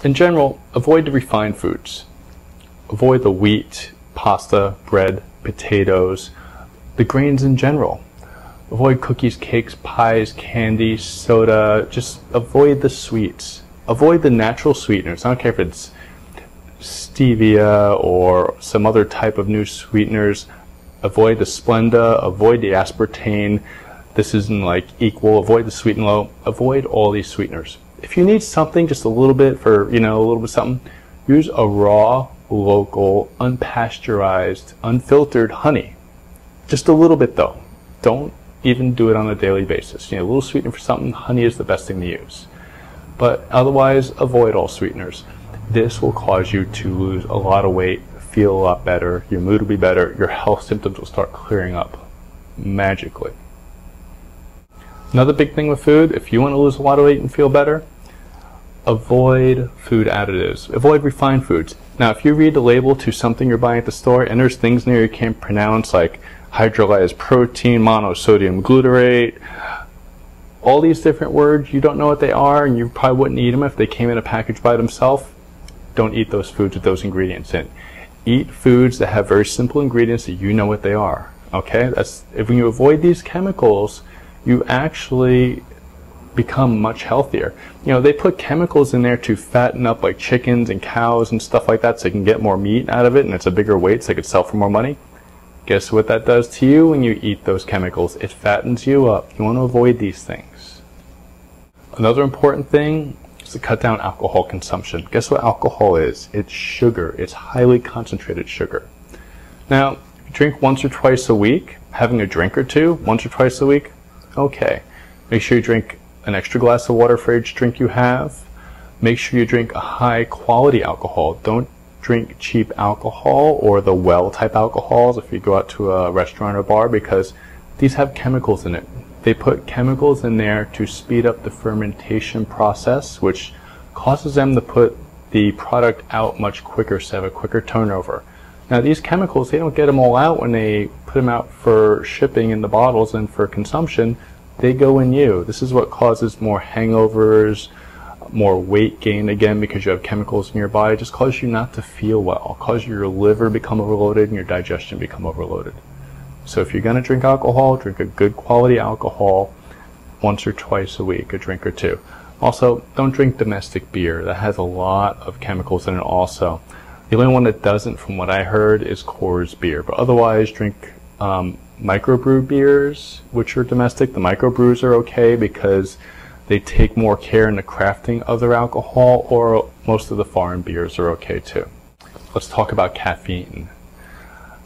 In general, avoid the refined foods. Avoid the wheat, pasta, bread, potatoes, the grains in general. Avoid cookies, cakes, pies, candy, soda. Just avoid the sweets. Avoid the natural sweeteners. I don't care if it's stevia or some other type of new sweeteners. Avoid the Splenda, avoid the aspartame. This isn't like equal. Avoid the sweet and low. Avoid all these sweeteners. If you need something, just a little bit for, a little bit something, use a raw, local, unpasteurized, unfiltered honey. Just a little bit though. Don't even do it on a daily basis. A little sweetener for something, honey is the best thing to use. But otherwise, avoid all sweeteners. This will cause you to lose a lot of weight, feel a lot better, your mood will be better, your health symptoms will start clearing up magically. Another big thing with food, if you want to lose a lot of weight and feel better, avoid food additives. Avoid refined foods. Now, if you read the label to something you're buying at the store and there's things in there you can't pronounce, like hydrolyzed protein, monosodium glutarate, all these different words, you don't know what they are and you probably wouldn't eat them if they came in a package by themselves, don't eat those foods with those ingredients in. Eat foods that have very simple ingredients that you know what they are. Okay? If you avoid these chemicals, you actually become much healthier. They put chemicals in there to fatten up like chickens and cows and stuff like that so you can get more meat out of it and it's a bigger weight so they could sell for more money. Guess what that does to you when you eat those chemicals? It fattens you up. You want to avoid these things. Another important thing is to cut down alcohol consumption. Guess what alcohol is? It's sugar. It's highly concentrated sugar. Now, if you drink once or twice a week, having a drink or two once or twice a week, okay. Make sure you drink an extra glass of water for each drink you have. Make sure you drink a high quality alcohol. Don't drink cheap alcohol or the well type alcohols if you go out to a restaurant or bar, because these have chemicals in it. They put chemicals in there to speed up the fermentation process, which causes them to put the product out much quicker, so have a quicker turnover. Now these chemicals, they don't get them all out when they put them out for shipping in the bottles and for consumption. They go in you. This is what causes more hangovers, more weight gain again because you have chemicals in your body. It just causes you not to feel well. It causes your liver become overloaded and your digestion become overloaded. So if you're going to drink alcohol, drink a good quality alcohol once or twice a week, a drink or two. Also, don't drink domestic beer. That has a lot of chemicals in it also. The only one that doesn't, from what I heard, is Coors beer. But otherwise, drink microbrew beers, which are domestic. The microbrews are okay because they take more care in the crafting of their alcohol, or most of the foreign beers are okay too. Let's talk about caffeine.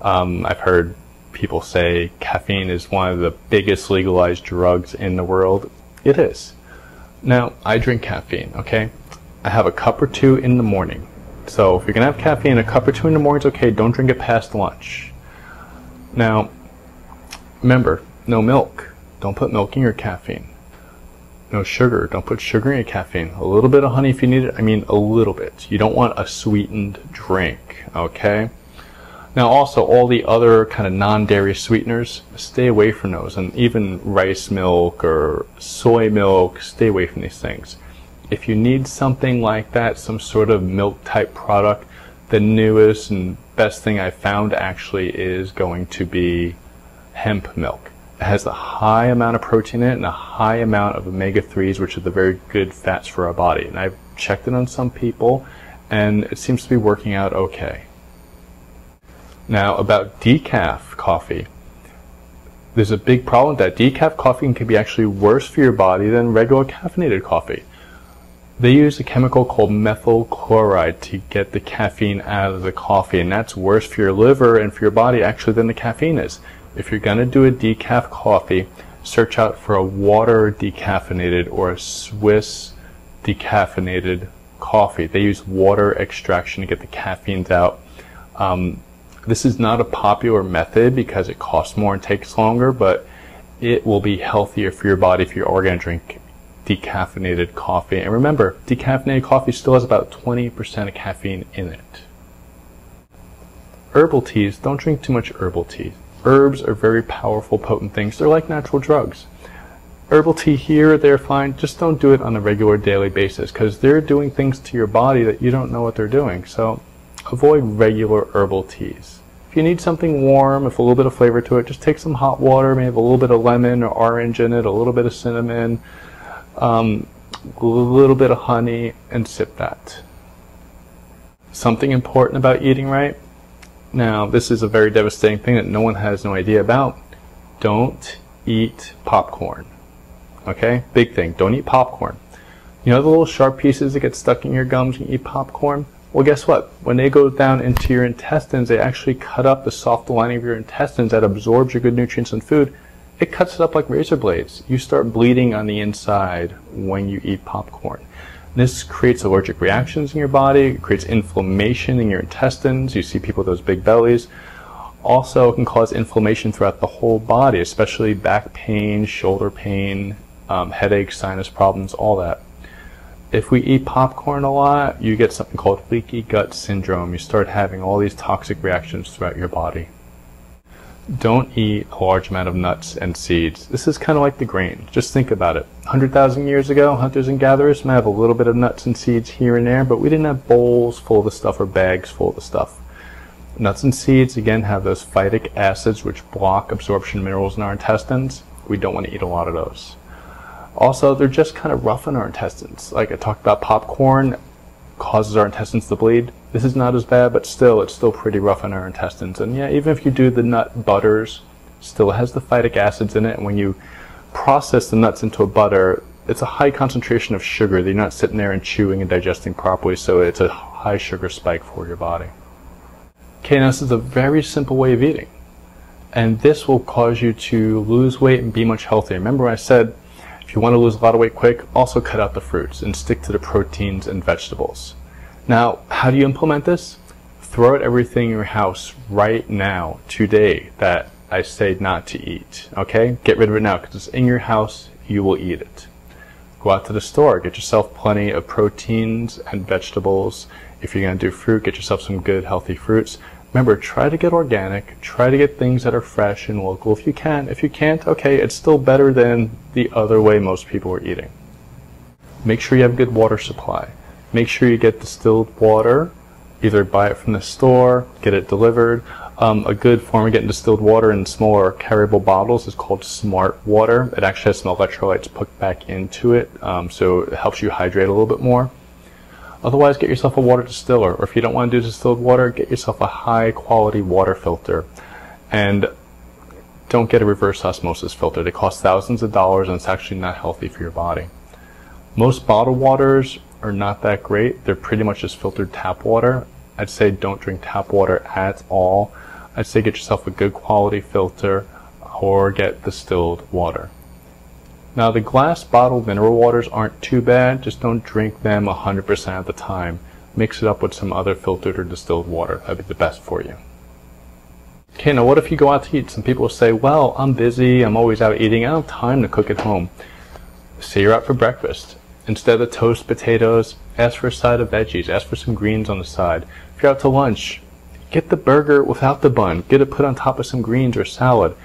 I've heard people say caffeine is one of the biggest legalized drugs in the world. It is. Now, I drink caffeine, okay? I have a cup or two in the morning. So if you're going to have caffeine, a cup or two in the morning is okay. Don't drink it past lunch. Now, remember, no milk. Don't put milk in your caffeine. No sugar. Don't put sugar in your caffeine. A little bit of honey if you need it. I mean, a little bit. You don't want a sweetened drink, okay? Now, also, all the other kind of non-dairy sweeteners, stay away from those. And even rice milk or soy milk, stay away from these things. If you need something like that, some sort of milk-type product, the newest and best thing I've found actually is going to be hemp milk. It has a high amount of protein in it and a high amount of omega-3s, which are the very good fats for our body. And I've checked it on some people, and it seems to be working out okay. Now, about decaf coffee. There's a big problem that decaf coffee can be actually worse for your body than regular caffeinated coffee. They use a chemical called methyl chloride to get the caffeine out of the coffee, and that's worse for your liver and for your body actually than the caffeine is. If you're going to do a decaf coffee, search out for a water decaffeinated or a Swiss decaffeinated coffee. They use water extraction to get the caffeines out. This is not a popular method because it costs more and takes longer, but it will be healthier for your body if you are going to drink decaffeinated coffee. And remember, decaffeinated coffee still has about 20% of caffeine in it. Herbal teas, don't drink too much herbal tea. Herbs are very powerful, potent things. They're like natural drugs. herbal tea here or there, fine. Just don't do it on a regular daily basis because they're doing things to your body that you don't know what they're doing. So avoid regular herbal teas. If you need something warm, with a little bit of flavor to it, just take some hot water, maybe a little bit of lemon or orange in it, a little bit of cinnamon, a little bit of honey, and sip that. Something important about eating right. Now, this is a very devastating thing that no one has no idea about. Don't eat popcorn. Okay? Big thing. Don't eat popcorn. You know the little sharp pieces that get stuck in your gums when you eat popcorn? Well, guess what? When they go down into your intestines, they actually cut up the soft lining of your intestines that absorbs your good nutrients and food. It cuts it up like razor blades. You start bleeding on the inside when you eat popcorn. This creates allergic reactions in your body. It creates inflammation in your intestines. You see people with those big bellies. Also, it can cause inflammation throughout the whole body, especially back pain, shoulder pain, headaches, sinus problems, all that. If we eat popcorn a lot, you get something called leaky gut syndrome. You start having all these toxic reactions throughout your body. Don't eat a large amount of nuts and seeds. This is kind of like the grain. Just think about it. 100,000 years ago, hunters and gatherers might have a little bit of nuts and seeds here and there, but we didn't have bowls full of the stuff or bags full of the stuff. Nuts and seeds, again, have those phytic acids which block absorption of minerals in our intestines. We don't want to eat a lot of those. Also, they're just kind of rough in our intestines. Like I talked about, popcorn causes our intestines to bleed. This is not as bad, but still, it's still pretty rough in our intestines. And yeah, even if you do the nut butters, still has the phytic acids in it. And when you process the nuts into a butter, it's a high concentration of sugar. They're not sitting there and chewing and digesting properly, so it's a high sugar spike for your body. Okay, now this is a very simple way of eating. And this will cause you to lose weight and be much healthier. Remember I said, if you want to lose a lot of weight quick, also cut out the fruits and stick to the proteins and vegetables. Now, how do you implement this? Throw out everything in your house right now, today, that I say not to eat. Okay? Get rid of it now because it's in your house, you will eat it. Go out to the store, get yourself plenty of proteins and vegetables. If you're going to do fruit, get yourself some good healthy fruits. Remember, try to get organic, try to get things that are fresh and local if you can. If you can't, okay, it's still better than the other way most people are eating. Make sure you have a good water supply. Make sure you get distilled water, either buy it from the store, get it delivered. A good form of getting distilled water in smaller carryable bottles is called smart water. It actually has some electrolytes put back into it, so it helps you hydrate a little bit more. Otherwise, get yourself a water distiller, or if you don't want to do distilled water, get yourself a high quality water filter. And don't get a reverse osmosis filter. They cost thousands of dollars and it's actually not healthy for your body. Most bottled waters are not that great. They're pretty much just filtered tap water. I'd say don't drink tap water at all. I'd say get yourself a good quality filter or get distilled water. Now, the glass bottled mineral waters aren't too bad, just don't drink them 100% of the time. Mix it up with some other filtered or distilled water. That'd be the best for you. Okay, now what if you go out to eat? Some people say, well, I'm busy, I'm always out eating, I don't have time to cook at home. Say you're out for breakfast. Instead of toast potatoes, ask for a side of veggies, ask for some greens on the side. If you're out to lunch, get the burger without the bun, get it put on top of some greens or salad.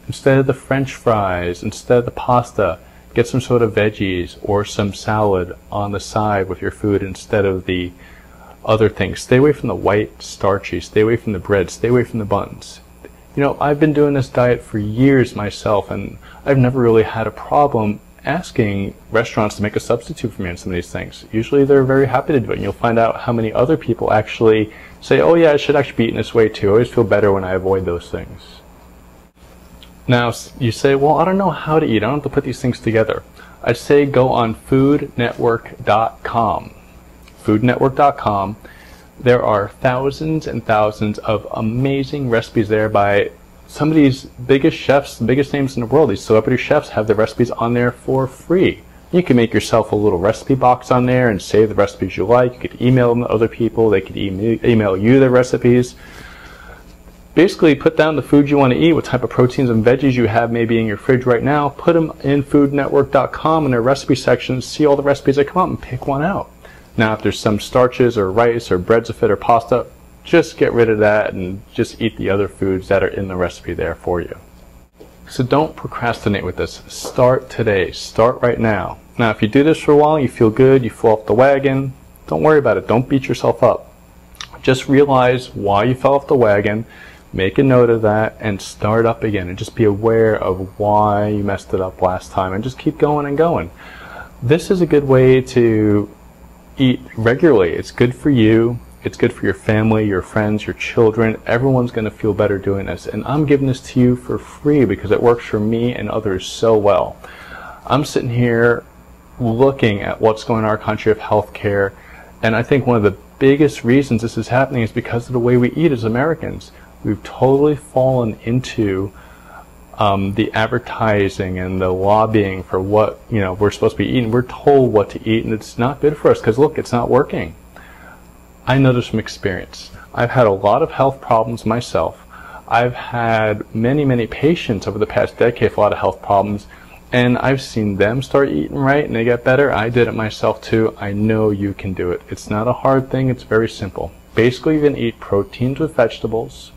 Instead of the French fries, instead of the pasta, get some sort of veggies or some salad on the side with your food instead of the other things. Stay away from the white, starchy, stay away from the bread, stay away from the buns. You know, I've been doing this diet for years myself, and I've never really had a problem asking restaurants to make a substitute for me on some of these things. Usually they're very happy to do it, and you'll find out how many other people actually say, oh yeah, I should actually be eating this way too. I always feel better when I avoid those things. Now, you say, well, I don't know how to eat. I don't have to put these things together. I'd say go on foodnetwork.com. Foodnetwork.com. There are thousands and thousands of amazing recipes there by some of these biggest chefs, the biggest names in the world. These celebrity chefs have the recipes on there for free. You can make yourself a little recipe box on there and save the recipes you like. You could email them to other people. They could email you their recipes. Basically, put down the food you want to eat, what type of proteins and veggies you have maybe in your fridge right now, put them in foodnetwork.com in their recipe section, see all the recipes that come up and pick one out. Now, if there's some starches or rice or breads of it or pasta, just get rid of that and just eat the other foods that are in the recipe there for you. So don't procrastinate with this. Start today. Start right now. Now, if you do this for a while, you feel good, you fall off the wagon, don't worry about it. Don't beat yourself up. Just realize why you fell off the wagon, make a note of that, and start up again. And just be aware of why you messed it up last time, and just keep going and going. This is a good way to eat regularly. It's good for you. It's good for your family, your friends, your children. Everyone's going to feel better doing this. And I'm giving this to you for free because it works for me and others so well. I'm sitting here looking at what's going on in our country of healthcare, and I think one of the biggest reasons this is happening is because of the way we eat as Americans. We've totally fallen into the advertising and the lobbying for what we're supposed to be eating. We're told what to eat, and it's not good for us because look, it's not working. I know this from experience. I've had a lot of health problems myself. I've had many patients over the past decade with a lot of health problems, and I've seen them start eating right and they get better. I did it myself too. I know you can do it. It's not a hard thing. It's very simple. Basically, you can eat proteins with vegetables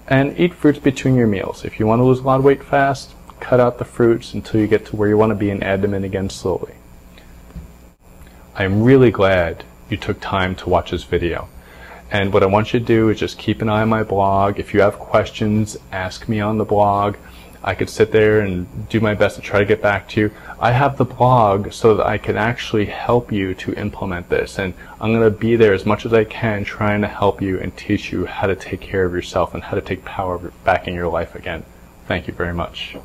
and eat fruits between your meals. If you want to lose a lot of weight fast, cut out the fruits until you get to where you want to be and add them in again slowly. I'm really glad you took time to watch this video. And what I want you to do is just keep an eye on my blog. If you have questions, ask me on the blog. I could sit there and do my best to try to get back to you. I have the blog so that I can actually help you to implement this. And I'm going to be there as much as I can trying to help you and teach you how to take care of yourself and how to take power back in your life again. Thank you very much.